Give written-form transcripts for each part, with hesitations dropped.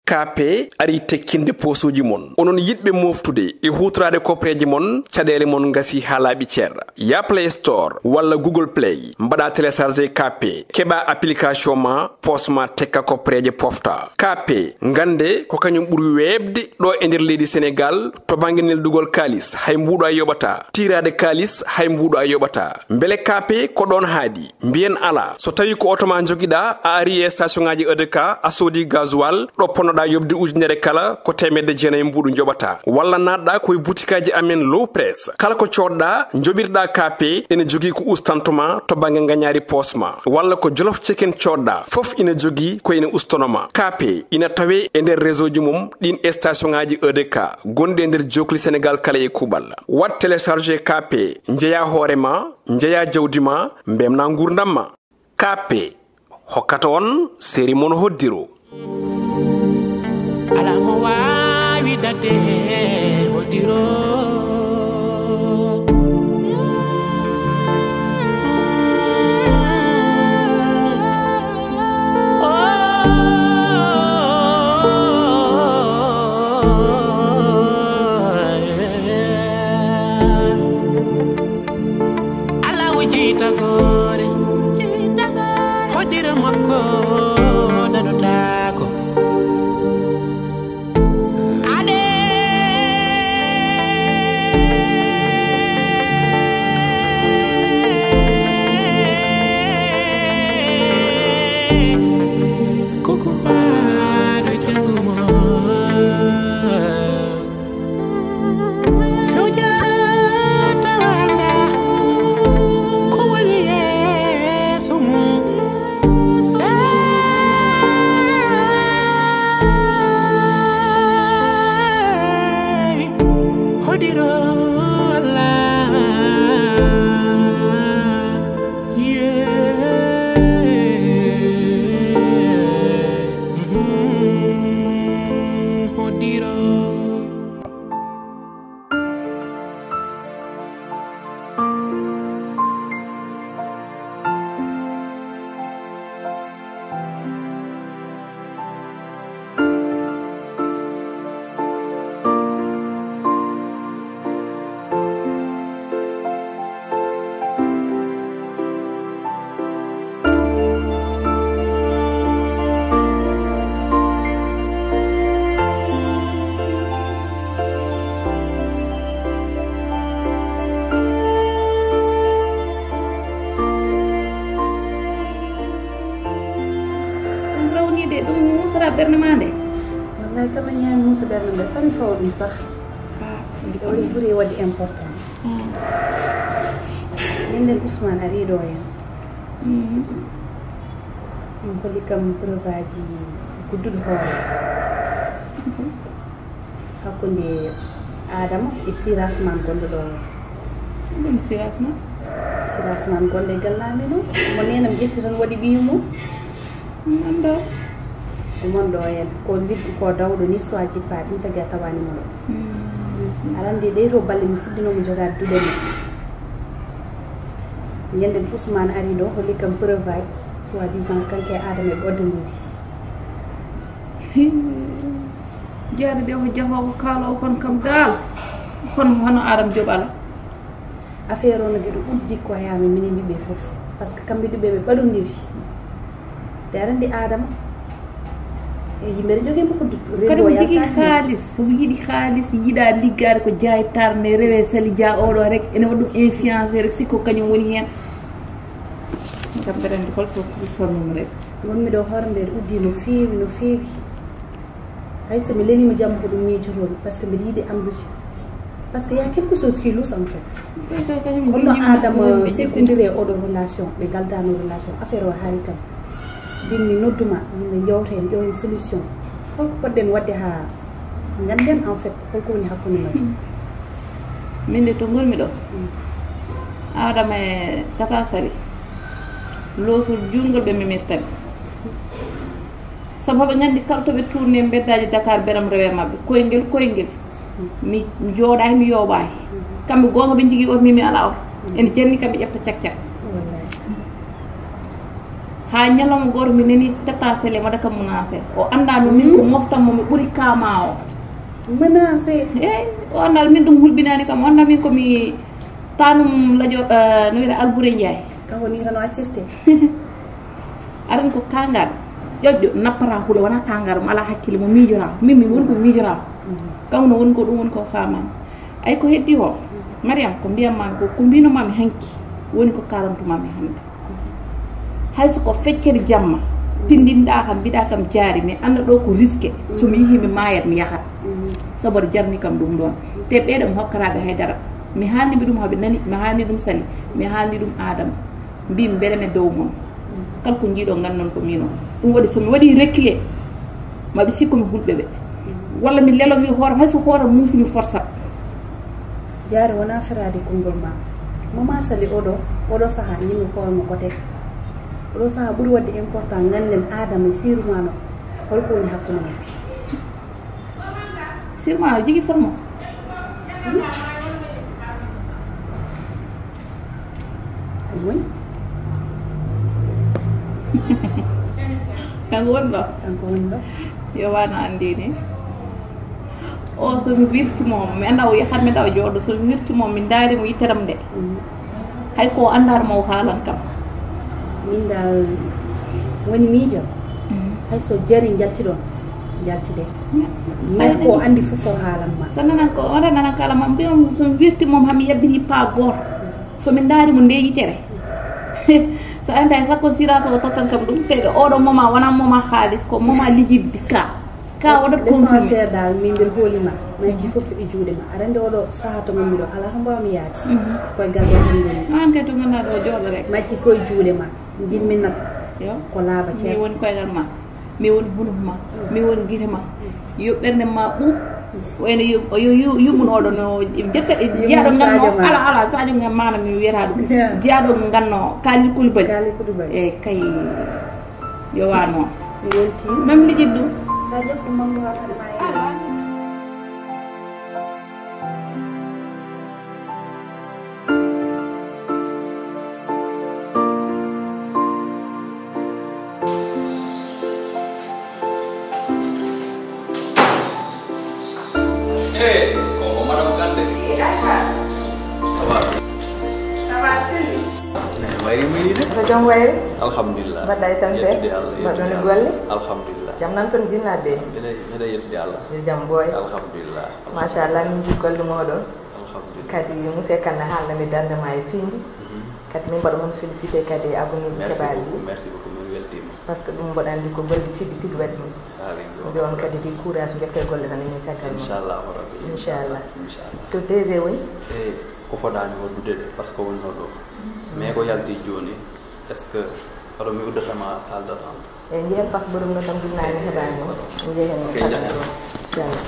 kape ari tekkinde posuji mon onon yidbe moftude e hutrade kopreji mon cadele mon ngasi halabi cerra ya Play Store walla Google Play mbada télécharger kape keba application ma posma tekka kopreje pofta kape ngande ko kanyum buri webde do e nder leydi Sénégal to banginel dugol kalis hay mbudo ayobata tirade kalis hay mbudo ayobata mbele kape ko don haadi mbien ala so tawi ko otoma jogida a ari e station ngaji EDK a sodi gasoil do ponoda yobde ujunere kala ko temedde jeenay mbudu jobata walla nadda koy boutikaji amen low press kala ko codda jobirda kape ene jogi ko ustantuma to bange nganyari posma walla ko jollof chicken codda fof ina jogi ko ene ustonoma kape ina tawe e nder réseau ji mum din station ngaji EDK gonde e nder jokli Sénégal kala e kubal wat télécharger kape njeya horema njeya jawdima mbemna gurdamma kape hokkata on série mon hoddiro ala mo wawi dade hoddiro bernamande wallahi kala ñaan musa bernamande fami fawdum sax ndi o buri wadi important nenden Ousmane ari do en ko likam preuvaji guddul hoore hakkunde Adama e Sirasman gondo do ɗum Sirasman gonde gallame no mo nenam jetti tan wadi biyumo ando mon do en ko liddi ko dawdo ni so aji pa dum tagi tawani mo arande de to balle mi fuddino mo joga dude ni nyande Ousmane ari do holi kam preuve soit disant kanke Adama e bodondiri jaade de ko jaho kalo kon kam dal kon hono Adama jobala affaire on ngi do uddi ko yami mini bibbe fof parce que kambe dibbe be badondiri darande Adama yimɓe jogi mo ko kadi mo jigi xaalis mo yiɗi xaalis yiɗa liggade ko jaay tarne rewe sali dia oɗo rek ene waɗum influencé rek sikko kañum woni hen kam berende holto tornum rek wonmi ɗo hornde uddi no feewi hay so mi lenimo jamma ko ɗum miijuromi par ce que mbiɗa yiɗi amdude par ce que y a quelque chose qui louche en fait kono Adama sekkondire oɗo relation ɓe galdano relation affaire o haali kam binni nodduma yimɓe jowten ƴoyen solution holko podden wadde ha ganden en fait holko woni hakkunde men min de to ngurmi ɗo Adama e Tata Sary losol jurgol ɓe mimirtaɓe sabu haɓe gandi kala toɓe tourné beddaji Dakar beram rewe mabɓe koyngel mi jooɗaki mi yoɓaki kamɓe gonga ɓe jigui oto mimi ala oto ene jarni kamɓe ƴefta cak ha ñalawma goto mi nani tatasele ma daka menacé o andano min ko moftamo mi ɓuuri kama o menacé o andal min ɗum hulɓinani kam o anda min komi tanum lajo no wiɗa Albouré Ndiaye kanko ni tan o accirte aran ko kangal ƴoƴƴo nappata huuɗo wona kangal mo ala hakkille mo miijora min mi woni ko miijora kanko no woni ko ɗum woni ko famani ay ko heddi o Mariam ko mbiyatmami ko mbinomami hanki woni ko karantumami hande hayso ko feccere jamma pindinɗa kam mbiɗa kam jaari mais anda ɗo ko risque somi yeehi mi mayat mi yahat sabu aɗa jarni kam ɗum ɗon te ɓeeɗo mi hokkaraɓe haydara mi haalniɓe ɗum haaɓe nani mi haalni ɗum Sali mi haalni ɗum Adama mbimi mbeɗame dow moon kala ko jiiɗo gannon ko min o ɗum waɗi somi waɗi rekkile maɓe sikku mi hulɓe ɓe walla mi lelo mi hoore hayso hoore muusi mi forsa jaare wona ferade konngol ma mama Sali oɗo saaha yimmi koymo kote oɗo saaha ɓuuri wadde important ganden Adama sirumano holko woni hakkude men sirumano jogui formo woni kanko woni ɗo yo wana andini o somi wirtimo mi anda o yahat mi dawa jooɗo somi wirtimo min daarimo yitteram nde hay ko andarmo o haalan kam min dal woni miijam hay so jari jaltiɗon jaltide mais ko andi fof o haalanma so nanan ko oɗa nanan kala ma mbiyam somi wirtimom hami yabbini pa goto somin daarimo nde yitere so anda sakko sirasa o tottan kam ɗum teɗo oɗo moma wona moma haalis ko moma lijidde ka waɗat l'essentiel dal min nder hoolima maji fof e juuɗe ma arande oɗo saaha to mammi ɗo ala ko mbawmi yaade koye galle tan goni an kay to ganduɗa ɗo jooɗo rek maji fo e juuɗe ma jinmi nat yo ko laaɓa mi ceer woni koygal ma mi woni bunuf ma mi woni guite ma yo ɓerde ma ɓuuɓ wayno yummun oɗo no jetta jeeyaɗo ganno ala Sadio ngam mana mi wiyata ɗum jeeyaɗo ganno Kali Koulibaly eyyi kay yo wano mi welti même lijit ɗum ta jokku mamma waɗa ma Kok madam Kande? jom wayre Alhamdulillah. mbaɗɗa e tampere mbaɗɗone golle Alhamdulillah. jam nan toon jinnaɓe Mbeɗa yettide Allah. yo jam boy Alhamdulillah. machallah min jii golle moɗon Alhamdulillah. kadi monsieur Kane haalnami dardema e fiindi kadi min mbaɗa moon félicité kadi abonnuɓe keɓaɗi ɗi Merci beaucoup. Min weltima. par ce que ɗum mboɗa andi ko golle tigui tigui waɗi ɗum mbi on kadi di courage jette golle tan emin caggal mo Inchallah rabbi. inchallah Inchallah. to DG woni Ko fodani waddude de par ce que wonno ɗo. Mais ko yalti joni est ce que aɗo mi uddatama salle d'attente. e jeehen par ce que ɓoɗum no tan gunnani heɓani o jeehen Ok, ɗon jahen. inchallah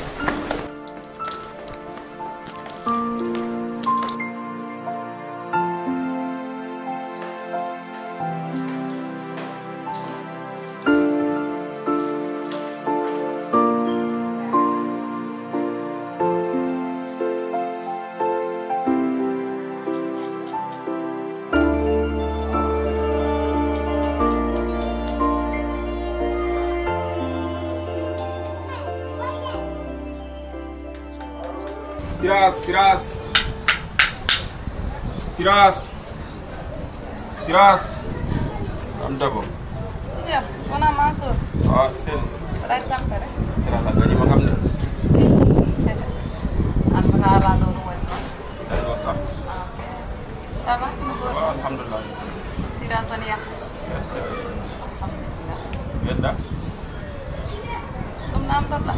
Siras. Am dabo. ya wona Mansour Ah, sen. ray tampere Siras la gañi ma xam ne. an mona ala ɗo ɗum waɗi ɗon Ay do sax. ça va Waaw alhamdulillah. sira son yah Sen sen. alhamdulillah Wedda. ɗum namdorɗa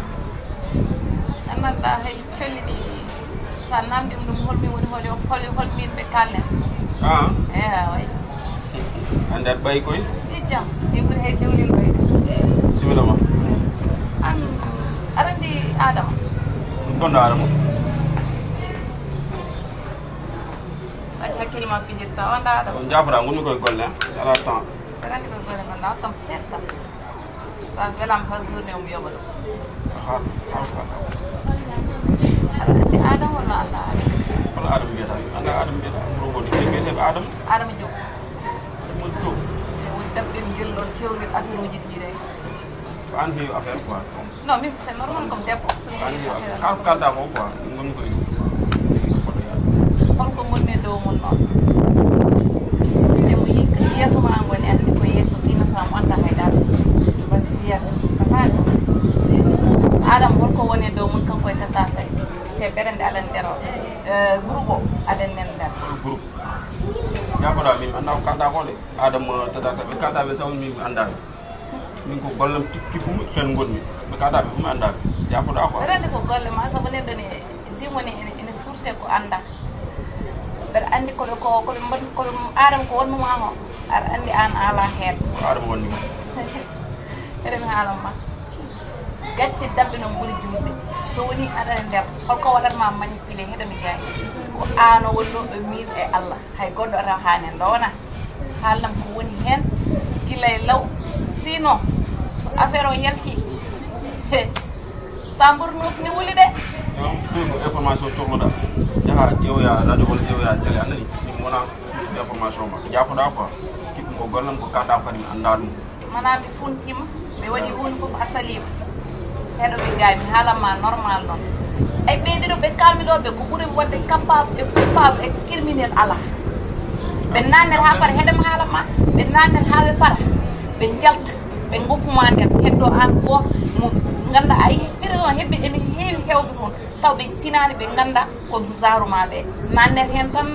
annanɗa hay collini sa namdima ɗum holmi woni holmin ɓe kalnen Ah, way ande aɗa ɓayi koy. i jam min ɓuuri hay dewlin ɓayde Bisimilla ma. an aɗa andi Adama Gonɗo Adama. wacci hakkille ma pijirta o anda Adama On jafora gonmi koye golle ala temps. aɗa andi koye golle gonɗa hokkam seeɗa sa welama ha journée o mi yoɓa ɗum Ha. aɗa andi Adama walla anda Adama Hono Adama mbiyata. Anda Adama mbiyata. Ɗum woni ke mbiyeteɓe Adama. Adama Diop Woni to. woni dabɓen gillo fewni affaire uji ɗi rek an heewi affaire quoi non min c'est normal comme debbo an heewi affaire kala ko kalda ko quoi ngoni koye holko gonmi dow mon noon emo yeeso ma ngoni andi ko yeeso innocent mo anda haydara mbaɗi yeeso afaami adam holko woni dow mon kanko e tata say te ɓerende aɗan nder groupe o aɗan nen nder groupe yafoɗa min anda ko kalda ko de adama tata sa ɓe kalda ɓe sawni min mi andaɓe min ko gollam kippum hen gonmi ɓe kalda ɓe fumi andaɓe yafoɗa ko ɓerende ko golle ma sabu neɗɗo ne dimoni ene surte ko anda mbeɗa andi koɓe adama ko wonnuma o aɗa andi an ala heen ko adama wonnima eɗemi haalanma gacci dabɓe noon ɓuri julɓe so woni aɗa e nder holko waɗatma manipulé heɗomi jaayi ko an o wonnoɓe mir e allah hay goɗɗo ata hane ndowna haalnam ko woni hen guila e law sinon so affaire o yalti sambour nofni wuli de ɗum information cohluɗa jaha ƴeewoya radio walla ƴeewoya télé anani min wona information ma jafoɗa quoi kiɗɗum ko gollam ko kalɗa kadi mi anda ɗum mana mi funtima mi waɗi hunde foof a salima heɗo ɓe gaay mi haalanma normal noon ay ɓeydiɗo ɓe kalmiɗoɓe ko ɓuuri wonde capable e coupable e criminel ala ɓe nannet ha para heɗema haalanma ɓe nannet ha ɓe para ɓe jalta ɓe goppuma nder heddo an goto mo ganda ay ɓiɗo on heɓɓe ene heewi hewde toon taw ɓe tinani ɓe ganda ko zaruma ɓe nannet hen tan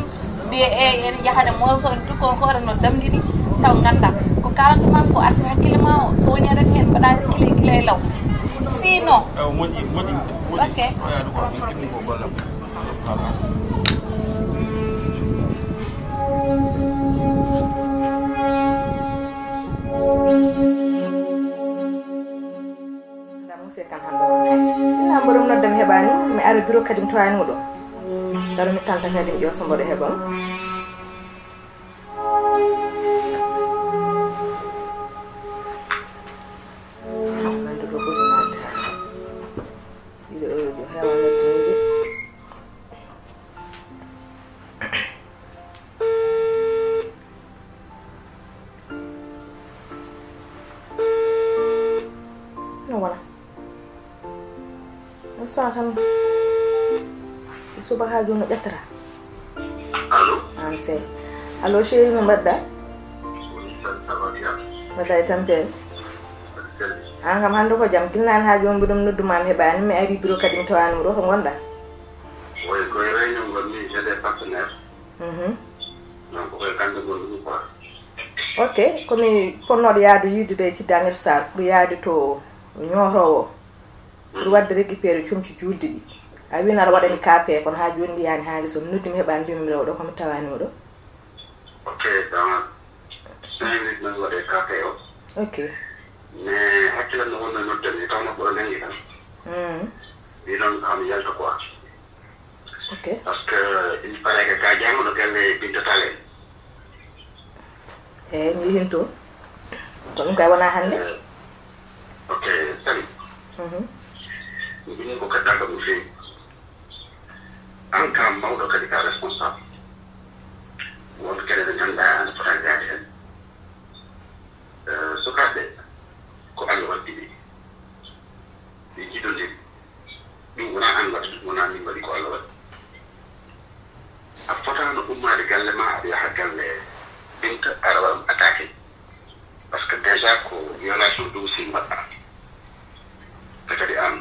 mbiye ene jahane moso en tukko hoore no damɗiɗi taw ganda ko kalantuma ko arti hakkille ma o so woni aɗa hen mbaɗa hakkille e law sinon moƴƴi ok oyaɗu ko min kiɗɗum ko gollam monsieur kan hande ina mboɗom noddam heɓani mi ara bureau kadi mi tawani ɗo daro mi tanta kadi mi ƴeew so mboɗo heɓam nande ɗo ɓuri nadde ɗiɗo heewoji heewa noddinide no wona soa tan suba ha joni no ƴettata allo an fe allo chéri no mbaɗɗa mbaɗɗa e tampere an kam hande ko jaam kilnani ha joni mbiɗum nodduma mi heɓani mi ari bureau kadi mi tawani ɗo to gonɗa oui koye réunion gonmi j'ai des partenaires donc koye kamɓe gonɗumi quoi ok komi ponnoɗo yaadu yiddude e ciddanel sar pour yaade to ñootowo pour wadde récupéré comci julde ɗi a wino aɗa waɗani kape kono ha joni mbiyani haali so mi noddi mi heɓani mbimi rewo ɗo komi tawanimo ɗo ok dans 5 minutes noon waɗe kape o ok mais hakkilan no wonno noddemi tawno ɓoɗo nangi tan ɗi noon ami yalta quoi ok par ce que il paraît que ka jangoɗo galle bintatale eyyi mi yehin toon ko ɗum kay wona hannde ok sali mi ɗum ko kaddaga ɗum fewi an kam mawɗo kadi ka responsable won kene ɓe ganduɗa ane fota jaade hen sukaɓe ko allah waddi ɓe ɓe jiɗodiri ɗum wona an waɗi ɗum wona min waɗi ko allah waɗi a fotano ummade galle ma aɗa yaha galle binta aɗa waɗa attaqué par ce que déjà ko violation domicile mbaɗɗa te kadi an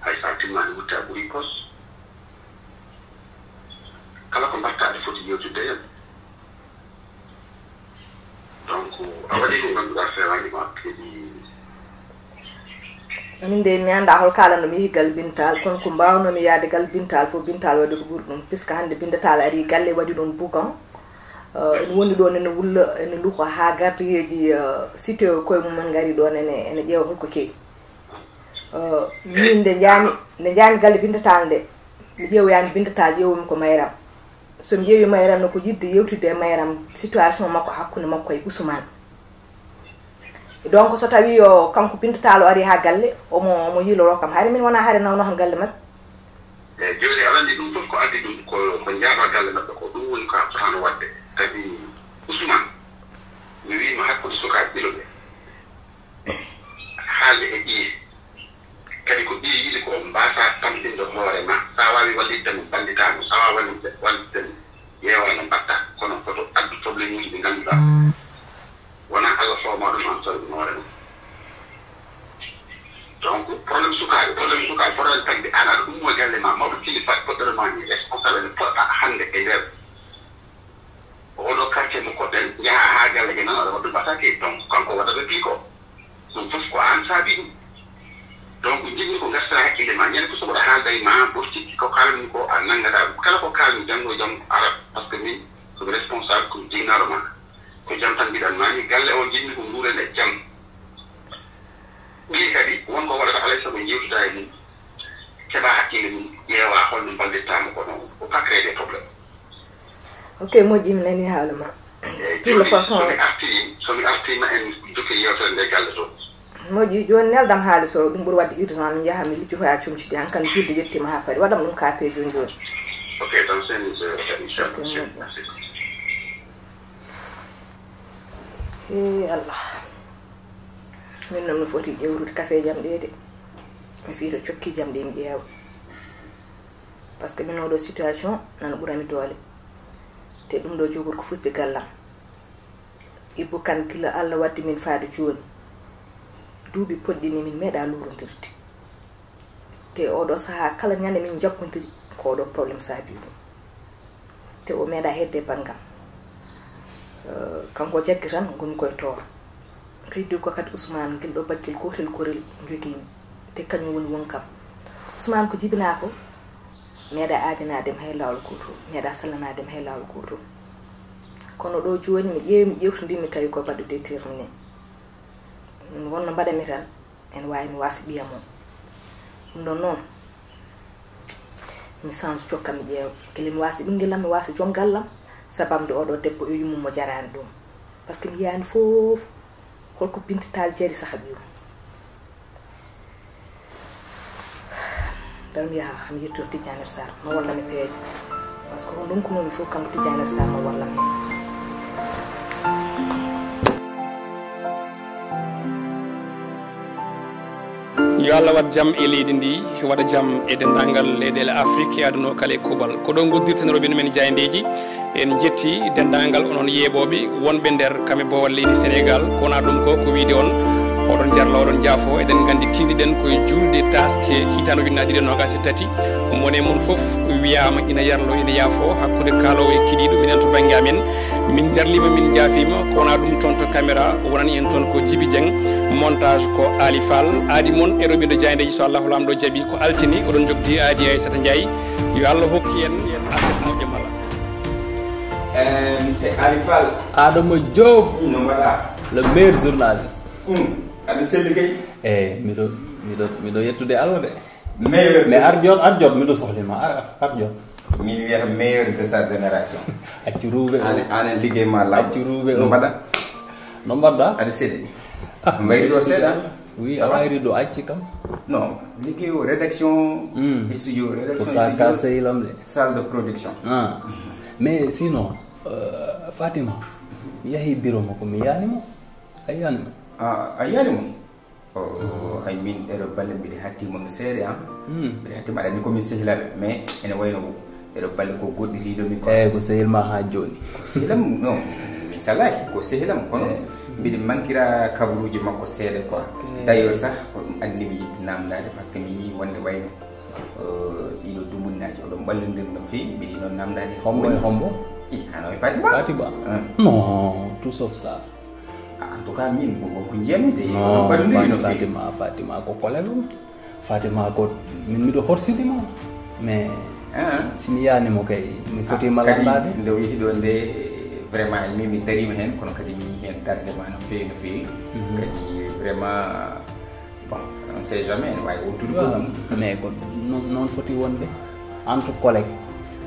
hay sa timmani wutte a ɓuuri pos kala ko mbatta aɗa foti yewtidde hen donc a waɗi ko ganduɗa fewanima kadi min de mi anda hol kala no mi yehi gal bintal kono ko mbawnomi yaade gal bintal fof bintal waɗi ko ɓuuri ɗum puisque hande bindatal ari galle waɗi ɗon boucan ene woni ɗon ene wulla ene luuka ha gardiyeji cité koye mumen gari ɗon ene ƴeewa holko keewi min nde jaami galle bindatal nde mi ƴeewoyani bindatal ƴeewomi ko mayram somi ƴeewi mayram no ko yidde yewtide e mayram situation makko hakkude makko e Ousmane donc so tawi yo kanko bindatalo ari ha galle omo yiloro kam haare min wona haare nawno han galle mabɓe eyyi joni aɗa andi ɗum fof ko addi ɗum ko jaaɓa galle maɓɓe ko ɗum woni ko a fotano wadde kadi Ousmane mi wiima hakkude sukaaɓe ɓiloɓe haalde e ƴiye kadi ko ɓiye yiɗi ko mbasa tamɗinde hoore ma sa wawi walliddemo ballitamo sa wawi walliddemo ƴeewano mbatta kono koto addu probléme uji ɗi ngannduɗa wona allah fowma ɗum an sowi ɗum hoore mum donc probléme sukaaɓe probléme tagde an aɗa ɗum mo galle ma mawɗo kilifa poɗɗorema ni responsable ne poɗɗa hannde e nder oɗo quartier mo koɗɗen jaha ha galle ge nanoɗa waɗɗum attaqué donc kanko waɗaɓe pii ko ɗum fof ko an saabi ɗum donc jinni ko gassata hakkille ma ñande ko soɓoɗa haalday ma ɓurtikki ko kalmi ko a nangata kala ko kalmi janngo jam arab par ce que min komi responsable komi jignaɗo ma ko jam tan mbiɗan mani galle o jinni ko nguure nde jam ɓii kadi wonko waɗata alay sago jewtuda e mum keɓa hakkille mum ƴeewa holno ballittama kono ko pas créé des probléme ok moƴƴi mi nani haala ma toute façon somi artima en jokki yewtere nde galle to moƴƴi joni neldam haalis o ɗum ɓuuri wadde urgent mi jaha mi liccoto ha comcidi han kan julde yettima ha paari waɗam ɗum kape joni joni ok tan sen inchallah allah min noon mi foti ƴewrude café jam ɗe de mi fiito cokki jam ɗe mi ƴeewa par ce que min oɗo situation nana ɓurami doole te ɗum ɗo jogori ko fusde gallam ibbo kan gila allah waddi min faade joni duuɓi poɗɗini min meeɗa lurodirde te oɗo saaha kala ñande min jakkodiri ko oɗo probléme saabi ɗum te o meeɗa hedde banggam kanko jaggi tan gonmi koye tooro heddi ko kadi Ousmane gel ɗo bakkil gotel gorel joguimi te kañum woni won kam Ousmane ko jibina ko meeɗa aadinadem hay lawol gotol meeɗa sallanadem hay lawol gotol kono ɗo joni mi ƴeewi mi ƴewtodimi tawi ko baɗɗo déterminé wonno mbaɗami tan en wawi mi wasa ɓiyam o ɗum ɗon noon mi change cokka mi ƴeewa gila mi wasa ɓinguelam mi wasa joom gallam sabamde oɗo debbo o yummum mo jarani ɗum par ce que mi yiyani foof holko bintatal jari saaha ɓiyum dal mi yaha mi yettor Tidiane Sarr mo walla mi peejo par ce que ko ɗum ko nomi fof kanko Tidiane Sarr mo walla mi yo Allah wat jam e leydi ndi waɗa jam e dendagal leyɗele Afrique e aduna o kala e kuuɓal ko ɗo goddirtenoroɓe men jayndeji en jetti dendagal onon yeeɓoɓe wonɓe nder kamɓe bowal leydi Sénégal kowona ɗum ko wiide on oɗon jarla oɗon jaafo eɗen gandi tiɗiɗen koye julde taske hitande ujunnaje ɗiɗi nogas e tati mone moon foof wiyama ina yarlo ina yaafo hakkude kaalowo e kiɗiɗo minen to banggue amen min jarlima min jaafima kowona ɗum toon to caméra wonani en toon ko Djiby Dieng montage ko Ali Fall aadi moon e roɓido jayndeji so Allahu lamɗo jaaɓi ko altini oɗon jogdi aadi Aissata Ndiaye yo Allah hokki en aset moƴƴo mala c'est Ali Fall Adama Diop no mbaɗa le meilleur journaliste aɗa selli kay miɗo yettude Allah de meilleur mais ar jot miɗo sohlima ar jot min wiyata meilleur de sa génération accu ruuɓe anen liggey ma law accu ruuɓe no mbaɗa no mbaɗɗa aɗa selli mbayri ɗo seeɗa oui a wayri ɗo acci kam non liggey o rédaction studio pourtant ka sehilam de salle de production mais sinon Fatima mi yahi bureau makko mi yanimo a yanima a yiyani mo hay min ɗeɗo balle mbiɗa hattimono seeɗe an mbiɗa hattima aɗa ni komin sehilaɓe mais ene wayno ɗeɗo balle ko goɗɗiriɗomi ko eyyi ko sehilma ha joni ko sehilam non mi salahi ko sehilam kono mbiɗa mankira kabaruji makko seeɗa quoi d' ailleurs sah oɗum andimi yidde namdade par ce que mi yii wonde wayno ɗiɗo dumunnaji oɗon ballodir no fewi mbiɗi noon namdade hombo e hombo hano e Fatima non tout sauf ça en tout cas min ko jiyammi de Fatima ko collègue Fatima ko min miɗo horsidima mais simi yanimo kay mi foti malallade nde wihi ɗo nde vraiment min mi darima hen kono kadi mi yii hen dardema no fewi no fewi kadi vraiment bon on sait jamais ne wawi wontude ko mais ko noon foti wonde entre collègue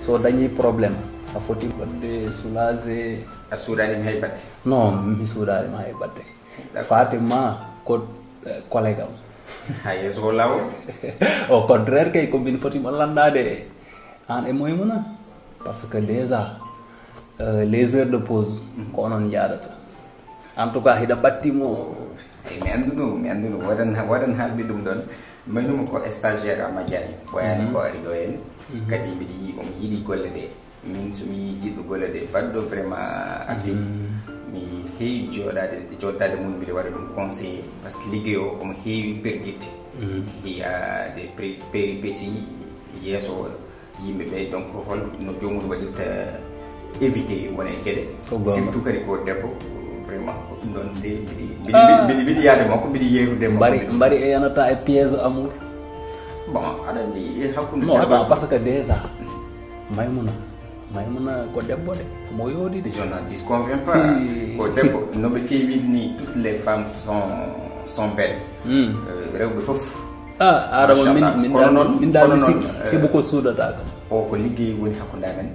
so dañi probléme a foti wadde soulagé a suuɗanima hay batte non mi suuɗanima hay batte Fatima ko collègue am ha yeeso ko lawol au contraire kay ko min foti mallandade an e moymuna parce que déjà les heures de pause ko onon jaɗata en tout cas hiɗa battimo mi anduno waɗan haalde ɗum ɗon maynuma ko stagiaire amadiani ɓoyani ko ari ɗo hen kadi mbiɗa yi omo yiiɗi golle ɗe min somi jiɗɗo golle ɗe baɗɗo vraiment actif mi heewi joɗade mum mbiɗa waɗa ɗum conseillé par ce que ligguey o omo heewi perguitte hiya des péripéties yesso yimɓe ɓe donc hol no jomum waɗirta évité wona e gueɗe surtout kadi ko debbo vraiment ko ɗum ɗon de mbiɗi yaade makko mbiɗi yeerude mbari e yanata e piège amour bon aɗa andi hakkude non attends parce que déjà Maimouna ko debbo de mo yodide je n'en disconviens pas ko debbo noɓe kewi ni toutes les femmes sont belles rewɓe fof adama min dal sikki heɓo ko suudata kam o ko liggey woni hakkude amen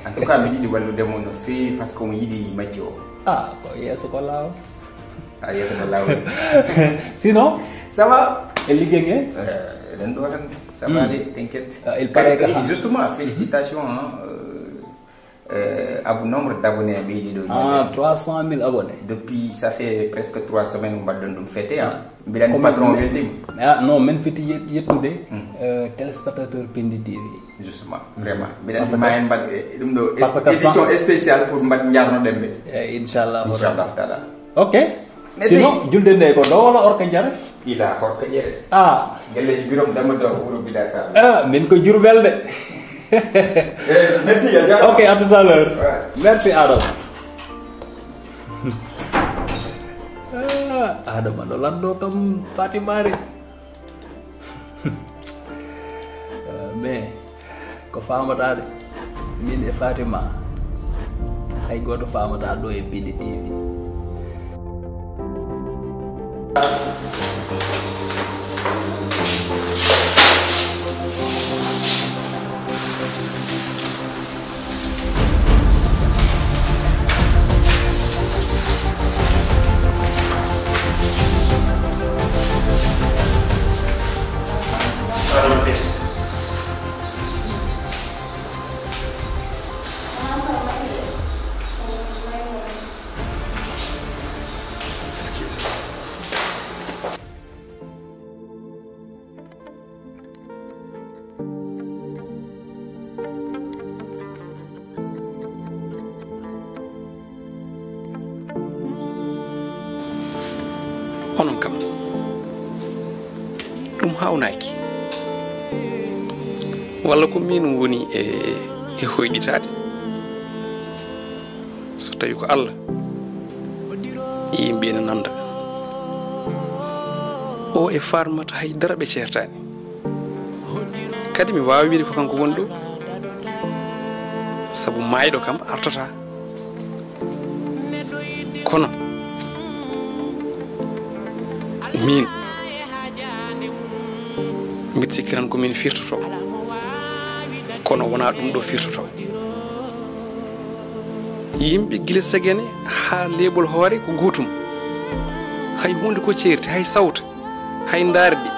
en tout cas mi yiɗi walludemo no fewi par ce que omo yiɗi majji o ko yeeso ko lawol yeeso ko lawol sinon ça va e liggey nge eɗen ɗo tan ça va aller t'inquiète il paraît que justement félicitations abou nombre d'abonnés ɓeydi ɗo 300 000 abonnés depuis ça fait presque 3 semaines mbaɗɗon ɗum fêté mbiɗani patron weltima non min fiti yettude téléspectateur Pindi TV justement vraiment mbiɗani ma en mbaɗ ɗum ɗo édition spéciale pour mbaɗ jarnoɗen ɓe inchallah taala ok sinon julde nde ko ɗo wala orka jare ila horka ƴere gelleji birom damma do wuro Bila Sall min ko Diourbel de merci ok à tout à l'heure merci Adama Adama ɗo lanɗo kam Fatimare mais ko famatade min e Fatima hay goto famata ɗo e Pindi TV onon kam ɗum hawnaki walla ko min woni e hoyɗitade so tawi ko Allah yimɓe ene nanda o e farmata haydara ɓe ceertani kadi mi wawi wiide ko kanko woni ɗo saabu mayɗo kam artata kono min mbiɗa sikki tan komin firtoto kono wona ɗum ɗo firtoto yimɓe guila segene ha leɓol hoore ko gotum hay hunde ko ceerti hay sawta hay darde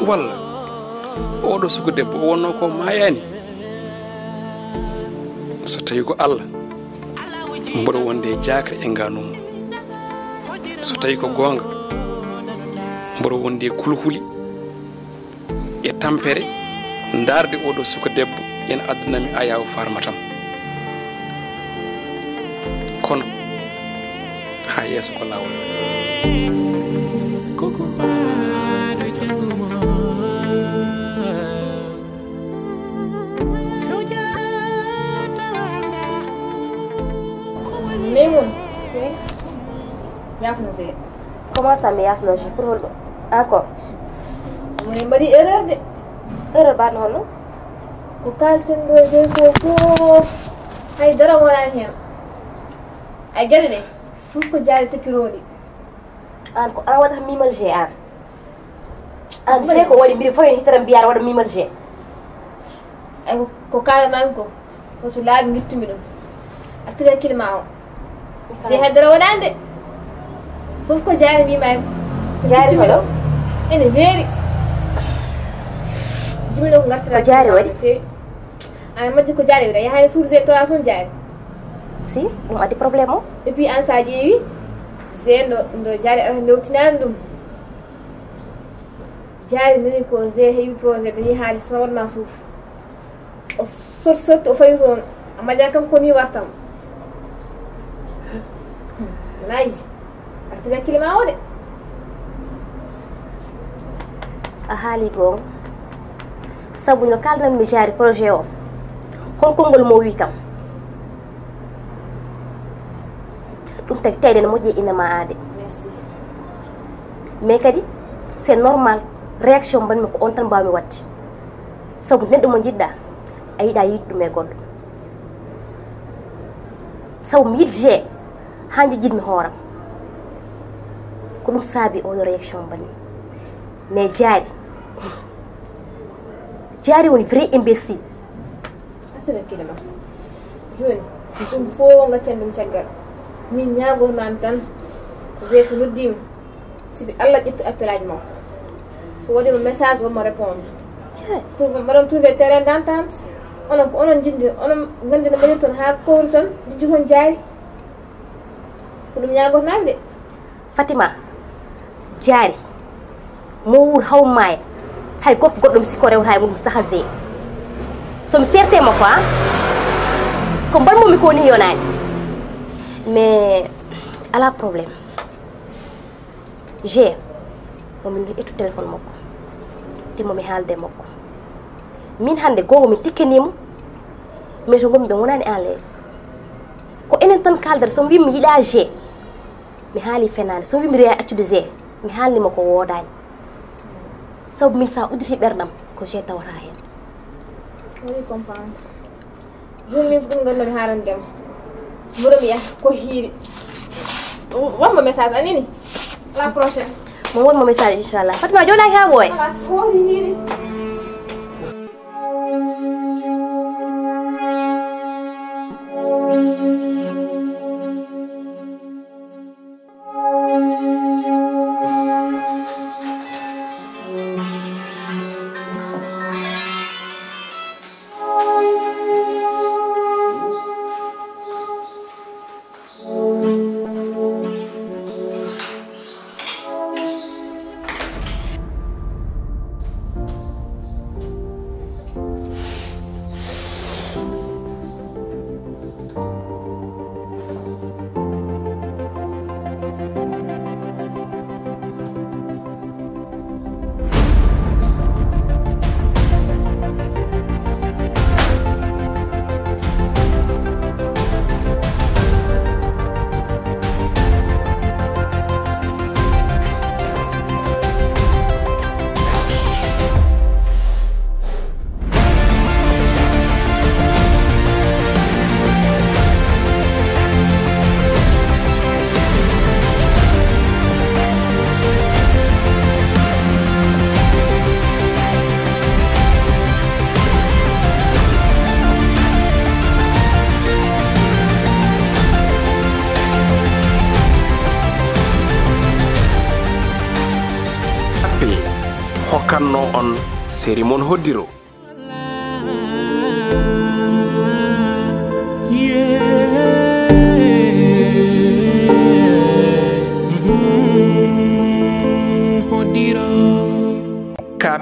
walla oɗo suko debbo o wonno ko mayani so tawi ko Allah mboɗo wonde jaaka e nganum so tawi ko gonga mboɗo wonde kulhuli e tampere darde oɗo suko debbo ene addunami ayaw farmatam kono ha yeeso ko lawol Maimouna yafno sey comment ça me yafno je pour holɗo d'accord moni mbaɗi erreur de erreur mbaɗno holno ko kalten ɗo sey ko fof haydara wonani hen ay gueɗe ɗe fof ko jaari tekkiroɗi an ko an waɗata mimal g an g ko waɗi mbiɗa fof en hitara mbiyata waɗa mimal g ay ko kalanami ko woto laaɓi guittumi ɗum artiri hakkille ma o si haydara wonani de fof ko jaari mbima jaari hoɗo ene weeri jumino ko gartira ko jaari waɗi feewi an majji ko jaari waɗi yahani suudu se towa toon jaari si ɗum addi probléme o et puis an sa ƴeewi G ndo jaari ara ndewtinani ɗum jaari nani ko G heeɓi projet dañi haalis tan waɗma suuf o sotti o fawi toon a maƴa kam koni wartam nayi artiri hakkille ma o de a haali gon sabu no kalnan mi jaari projet o hon konngol mo wi kam ɗum tagi tawde ne moƴƴi ina ma aade merci mais kadi c'est normal réaction mbanmi ko on tan mbawmi wadde sabu neɗɗo mo jiɗɗa a yiɗa yiɗ ɗum e goɗɗo sabu mi yiɗ G hande jiɗmi hooram ko ɗum saabi oɗo réaction mbanmi mais jaari woni vrai imbécile artiri hakkille ma joni ɗum fof gaccen ɗum caggal min ñagotmami tan G so noddima sibi Allah ƴettu appel aji makko so waɗima message wonmo répondre mbaɗon trouvé terrain d'entente onon ko onon jindi onon gandi no mbaɗir toon ha kowri toon jijju toon jaari ko ɗum ñagotnami de Fatima jaari mo wuur haw maaya hay gorko goɗɗo mi sikko rewta e mum saha G somi serte makko ko mbalmomi ko ni yonani mais ala probléme G momin ƴettu téléphone makko timmomi haalde makko min hande gongo min tikkanimo mais to gomi ɓe wonani à l'aise ko enen tan kaldata somi wi mi yiɗa G mi haali fenade somi wi mi rewa accude G mi haalnima ko wodani sabu min sa udditi ɓerɗam ko G tawata hen woni comprendre joni min ko ɗum gandumi haalandema mboɗomi yata ko hiiri wonmo message anini la prochaine mo wonmo message inchallah Fatima joɗaki ha ɓooya ko hiiri hokkanno on série mon hoddiro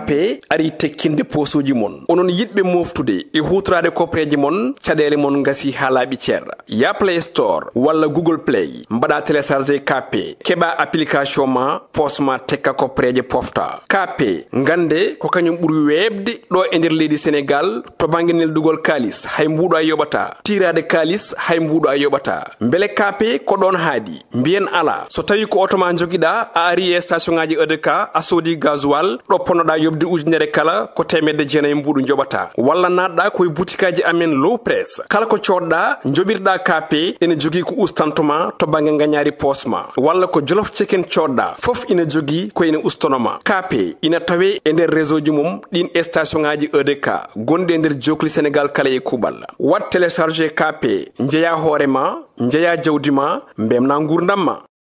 KP ari tekkinde posuji mon onon yidbe moftude e hutrade kopreji mon cadele mon ngasi halabi cerra ya Play Store walla Google Play mbada télécharger KP keba application ma posma tekka kopreje pofta KP ngande ko kanyum buri webde do e der leydi Sénégal to banginel dugol kalis hay mbudo ayobata tirade kalis hay mbudo ayobata mbele KP ko don haadi mbien ala so tawi ko automa jogida a ari e station ngaji EDK a sodi gasoil do ponoda yobde ujunere kala ko temedde jeenay mbudu jobata walla nadda koy boutikaji amen low press kala ko codda jobirda KP ene jogi ko ustantuma to bange nganyari posma walla ko jollof chicken codda fof ina jogi ko ene ustonoma KP ina tawe e der réseau ji mum din station ngaji EDK gonde e der jokli Sénégal kala e kubal wat télécharger KP njeya horema njeya jawdima mbemna ngurdamma